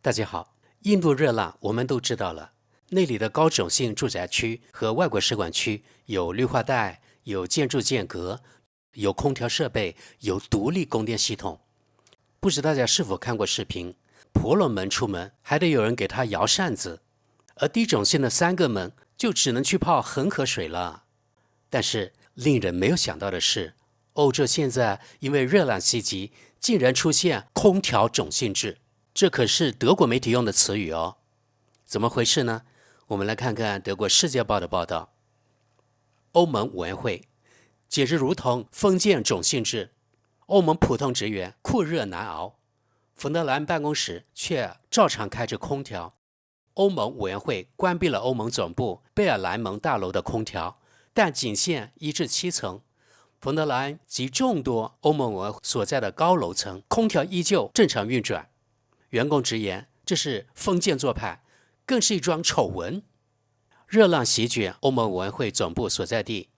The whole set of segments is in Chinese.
大家好，印度熱浪我們都知道了，那裡的高種姓住宅區和外國使館區有綠化帶，有建築間隔，有空調設備，有獨立供電系統。不知大家是否看過視頻，婆羅門出門還得有人給他搖扇子，而低種姓的3個們就只能去泡恆河水了。但是令人沒有想到的是，歐洲現在因為熱浪襲擊，竟然出現空調種姓制。這可是德國媒體用的詞語哦，怎麼回事呢？我們來看看德國《世界報》的報道。歐盟委員會簡直如同封建種姓制，歐盟普通職員酷熱難熬，馮德萊恩辦公室卻照常開着空調。歐盟委員會關閉了歐盟總部貝爾萊蒙大樓的空調，但僅限1至7層。馮德萊恩及眾多歐盟委員會所在的高樓層，空調依舊正常運轉。員工直言，這是封建做派，更是一樁醜聞。熱浪席捲歐盟委員會總部所在地。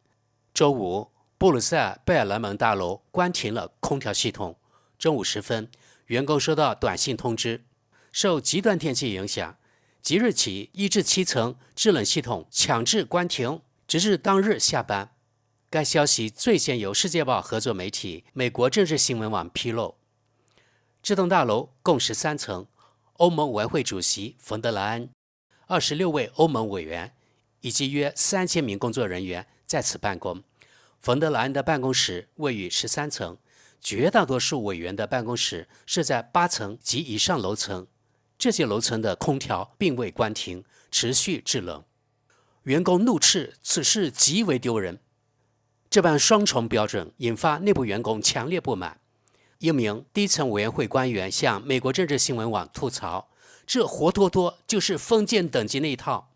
周五，布魯塞爾貝爾萊蒙大樓關停了空調系統。中午時分，員工收到短信通知，受極端天氣影響，即日起1至7層制冷系統強制關停，直至當日下班。該消息最先由《世界報》合作媒體美國政治新聞網披露。這棟大樓共13層，歐盟委員會主席馮德萊恩、26位歐盟委員以及約3000名工作人員在此辦公。馮德萊恩的辦公室位於13層，絕大多數委員的辦公室是在8層及以上樓層。這些樓層的空調並未關停，持續制冷。員工怒斥此事極為丟人。這般雙重標準引發內部員工強烈不滿。一名低層委員會官員向美國政治新聞網吐槽，這活脫脫就是封建等級那一套。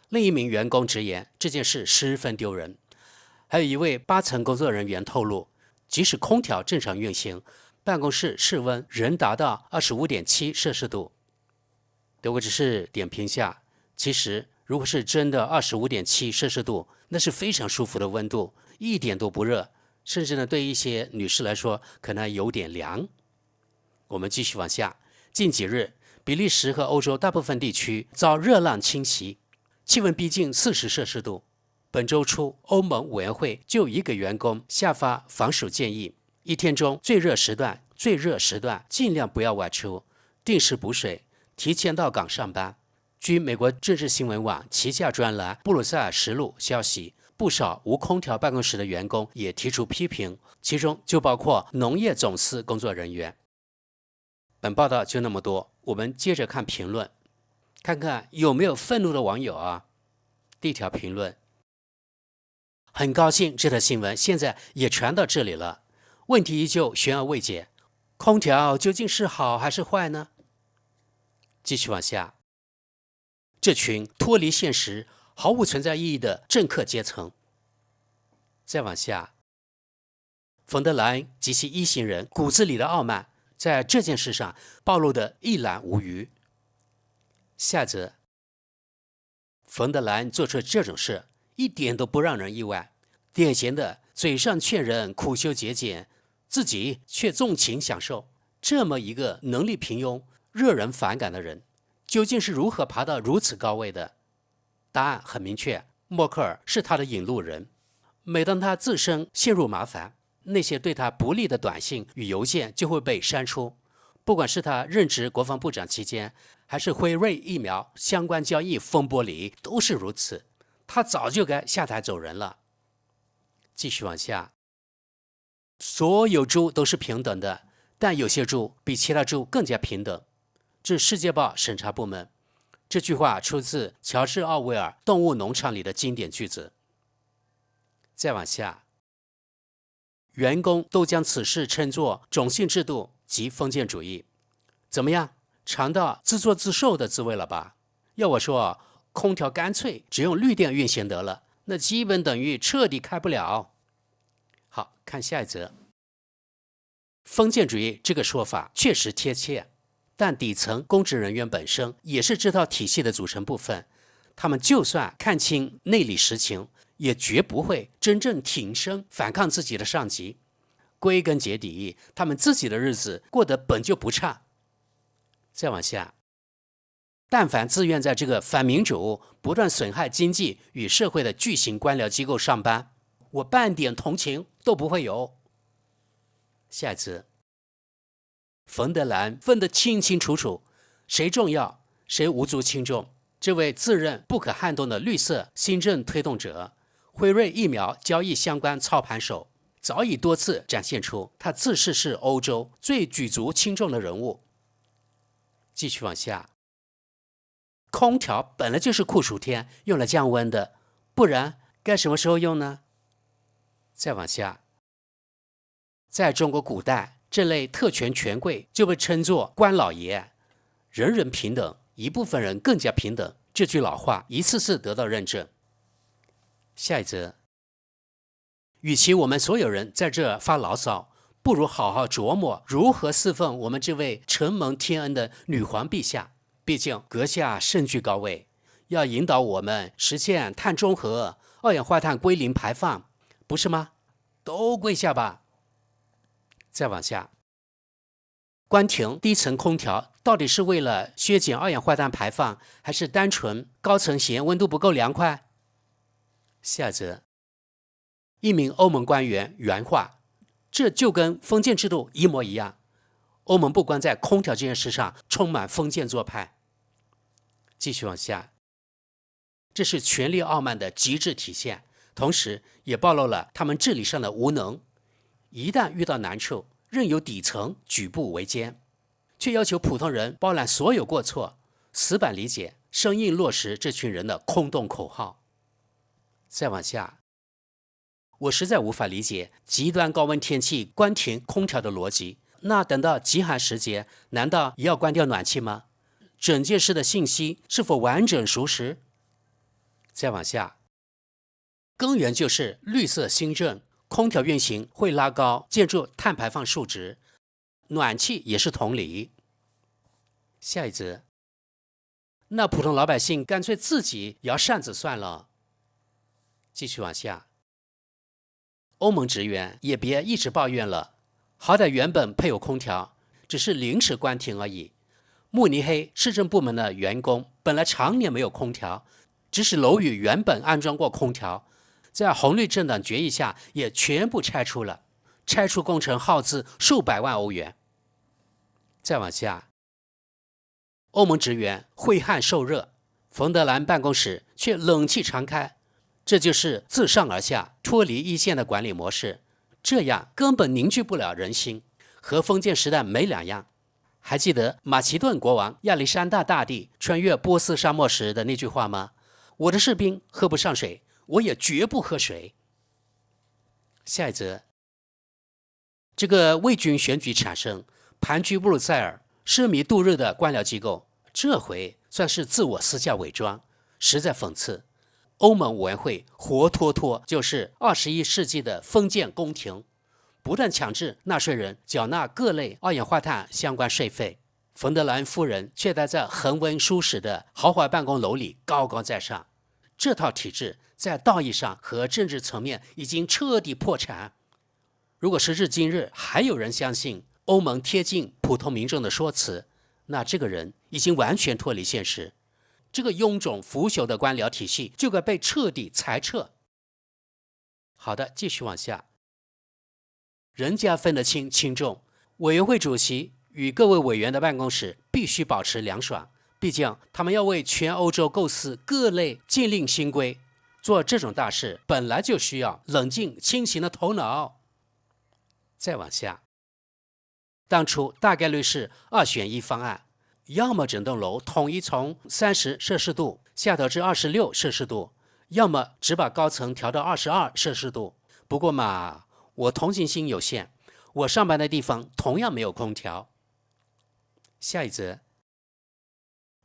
另一名員工直言，這件事十分丟人。還有一位8層工作人員透露，即使空調正常運行，辦公室室溫仍達到25.7攝氏度。德國只是點評下，其實如果是真的25.7攝氏度，那是非常舒服的溫度，一點都不熱。甚至呢，對一些女士來說，可能有點涼。我們繼續往下。近幾日，比利時和歐洲大部分地區遭熱浪侵襲，氣溫逼近40攝氏度。本周初，歐盟委員會就一個員工下發防暑建議：一天中最熱時段盡量不要外出，定時補水，提前到崗上班。據美國政治新聞網旗下專欄布魯塞爾實錄消息，不少無空調辦公室的員工也提出批評，其中就包括農業總司工作人員。本報道就那麼多，我們接着看評論，看看有沒有憤怒的網友啊。第一條評論：很高興這條新聞現在也傳到這裡了，問題依舊懸而未解，空調究竟是好還是壞呢？繼續往下，這群脫離現實毫無存在意義的政客階層。再往下，馮德萊恩及其一行人骨子裡的傲慢，在這件事上暴露得一覽無餘。下則，馮德萊恩做出這種事，一點都不讓人意外，典型的嘴上勸人苦修節儉，自己卻縱情享受。這麼一個能力平庸、惹人反感的人，究竟是如何爬到如此高位的？答案很明確，默克爾是他的引路人。每當他自身陷入麻煩，那些對他不利的短信與郵件就會被刪除。不管是他任職國防部長期間，還是輝瑞疫苗相關交易風波裡，都是如此。他早就該下台走人了。繼續往下，所有豬都是平等的，但有些豬比其他豬更加平等。這世界報審查部門。這句話出自喬治·奧威爾《動物農場》裡的經典句子。再往下，員工都將此事稱作種姓制度及封建主義。怎麼樣，嘗到自作自受的滋味了吧？要我說，空調乾脆只用綠電運行得了，那基本等於徹底開不了。好，看下一則。封建主義這個說法確實貼切，但底層公職人員本身也是這套體系的組成部分，他們就算看清內裡實情，也絕不會真正挺身反抗自己的上級。歸根結底，他們自己的日子過得本就不差。再往下，但凡自願在這個反民主、不斷損害經濟與社會的巨型官僚機構上班，我半點同情都不會有。下一則，馮德蘭分得清清楚楚，誰重要，誰無足輕重。這位自認不可撼動的綠色新政推動者，輝瑞疫苗交易相關操盤手，早已多次展現出他自視是歐洲最舉足輕重的人物。繼續往下，空調本來就是酷暑天用來降溫的，不然該什麼時候用呢？再往下，在中國古代，這類特權權貴就被稱作官老爺，人人平等，一部分人更加平等。這句老話一次次得到認證。下一則，與其我們所有人在這發牢騷，不如好好琢磨如何侍奉我們這位承蒙天恩的女皇陛下。畢竟閣下身居高位，要引導我們實現碳中和、二氧化碳歸零排放，不是嗎？都跪下吧。再往下，關停低層空調到底是為了削減二氧化碳排放，還是單純高層嫌溫度不夠涼快？下則，一名歐盟官員原話，這就跟封建制度一模一樣。歐盟不光在空調這件事上充滿封建做派。繼續往下，這是權力傲慢的極致體現，同時也暴露了他們治理上的無能。一旦遇到難處，任由底層舉步維艱，卻要求普通人包攬所有過錯，死板理解、生硬落實這群人的空洞口號。再往下，我實在無法理解極端高溫天氣關停空調的邏輯。那等到極寒時節，難道也要關掉暖氣嗎？整件事的信息是否完整屬實？再往下，根源就是綠色新政，空調運行會拉高建築碳排放數值，暖氣也是同理。下一則，那普通老百姓乾脆自己搖扇子算了。繼續往下，歐盟職員也別一直抱怨了。好歹原本配有空調，只是臨時關停而已。慕尼黑市政部門的員工本來常年沒有空調，即使樓宇原本安裝過空調，在紅綠政黨決議下也全部拆除了，拆除工程耗資數百萬歐元。再往下，歐盟職員揮汗受熱，馮德蘭辦公室卻冷氣常開，這就是自上而下脫離一線的管理模式。這樣根本凝聚不了人心，和封建時代沒兩樣。還記得馬其頓國王亞歷山大大帝穿越波斯沙漠時的那句話嗎？我的士兵喝不上水，我也絕不喝水。下一則，這個為軍選舉產生、盤踞布魯塞爾、奢靡度日的官僚機構，這回算是自我私下偽裝，實在諷刺。歐盟委員會活脫脫就是21世紀的封建宮廷，不斷強制納稅人繳納各類二氧化碳相關稅費。馮德蘭夫人卻待在恆溫舒適的豪華辦公樓裡高高在上。這套體制在道義上和政治層面已經徹底破產。如果時至今日還有人相信歐盟貼近普通民眾的說辭，那這個人已經完全脫離現實。這個臃腫腐朽的官僚體系就該被徹底裁撤。好的，繼續往下。人家分得清輕重，委員會主席與各位委員的辦公室必須保持涼爽，畢竟他們要為全歐洲構思各類禁令新規，做這種大事本來就需要冷靜清醒的頭腦。再往下，當初大概率是2選1方案。要麼整棟樓統一從30攝氏度下調至26攝氏度，要麼只把高層調到22攝氏度。不過嘛，我同情心有限，我上班的地方同樣沒有空調。下一則，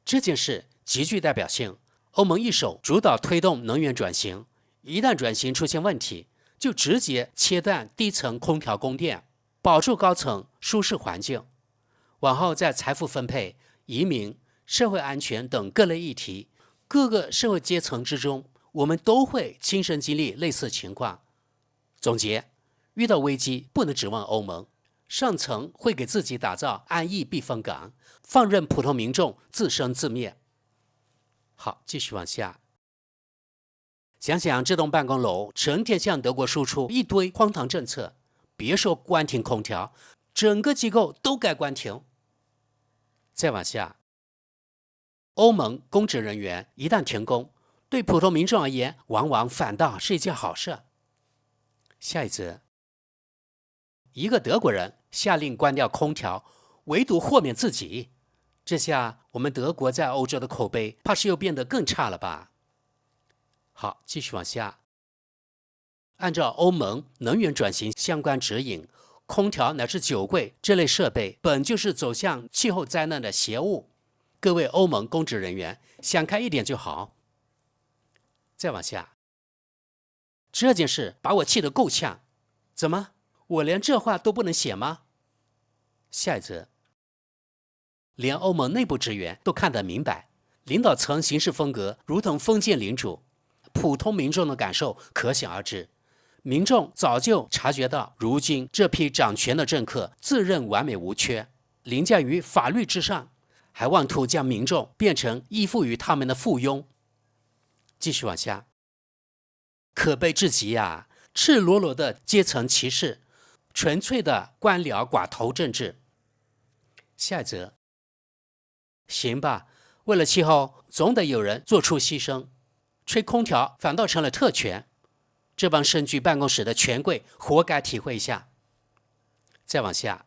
這件事極具代表性。歐盟一手主導推動能源轉型，一旦轉型出現問題，就直接切斷低層空調供電，保住高層舒適環境。往後在財富分配、移民、社會安全等各類議題，各個社會階層之中，我們都會親身經歷類似情況。總結，遇到危機不能指望歐盟，上層會給自己打造安逸避風港，放任普通民眾自生自滅。好，繼續往下。想想這棟辦公樓成天向德國輸出一堆荒唐政策，別說關停空調，整個機構都該關停。再往下，歐盟公職人員一旦停工，對普通民眾而言，往往反倒是一件好事。下一則，一個德國人下令關掉空調，唯獨豁免自己。這下我們德國在歐洲的口碑，怕是又變得更差了吧？好，繼續往下。按照歐盟能源轉型相關指引，空調乃至酒櫃這類設備本就是走向氣候災難的邪物。各位歐盟公職人員，想開一點就好。再往下，這件事把我氣得夠嗆，怎麼我連這話都不能寫嗎？下一則，連歐盟內部職員都看得明白，領導層行事風格如同封建領主，普通民眾的感受可想而知。民眾早就察覺到，如今這批掌權的政客自認完美無缺，凌駕於法律之上，還妄圖將民眾變成依附於他們的附庸。繼續往下，可悲至極呀！赤裸裸的階層歧視，純粹的官僚寡頭政治。下一則，行吧，為了氣候，總得有人做出犧牲。吹空調反倒成了特權，這幫身居辦公室的權貴活該體會一下。再往下，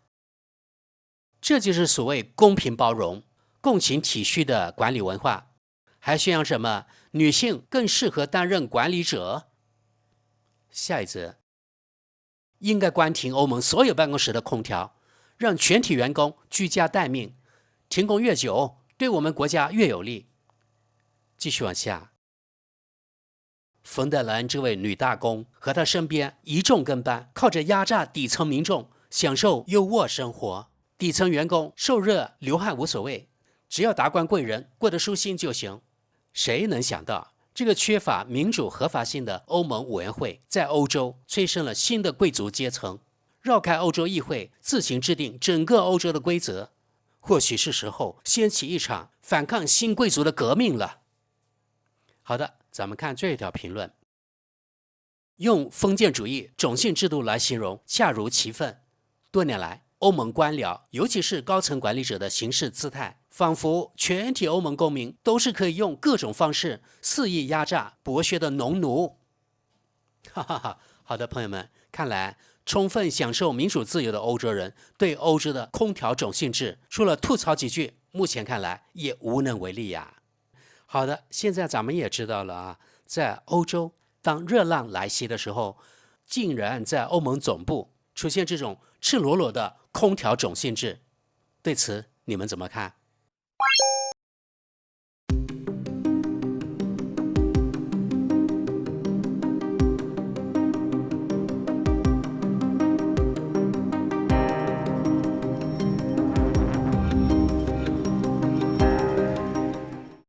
這就是所謂公平包容、共情體恤的管理文化，還宣揚什麼女性更適合擔任管理者？下一則，應該關停歐盟所有辦公室的空調，讓全體員工居家待命，停工越久，對我們國家越有利。繼續往下，馮德萊恩這位女大公和她身邊一眾跟班，靠着壓榨底層民眾享受優渥生活，底層員工受熱流汗無所謂，只要達官貴人過得舒心就行。誰能想到，這個缺乏民主合法性的歐盟委員會在歐洲催生了新的貴族階層，繞開歐洲議會自行制定整個歐洲的規則。或許是時候掀起一場反抗新貴族的革命了。好的，咱們看這條評論，用封建主義種姓制度來形容恰如其分。多年來，歐盟官僚，尤其是高層管理者的行事姿態，仿佛全體歐盟公民都是可以用各種方式肆意壓榨、剝削的農奴。哈哈哈！好的，朋友們，看來充分享受民主自由的歐洲人對歐洲的空調種姓制，除了吐槽幾句，目前看來也無能為力呀。好的，現在咱們也知道了啊，在歐洲，當熱浪來襲的時候，竟然在歐盟總部出現這種赤裸裸的空調種姓制，對此你們怎麼看？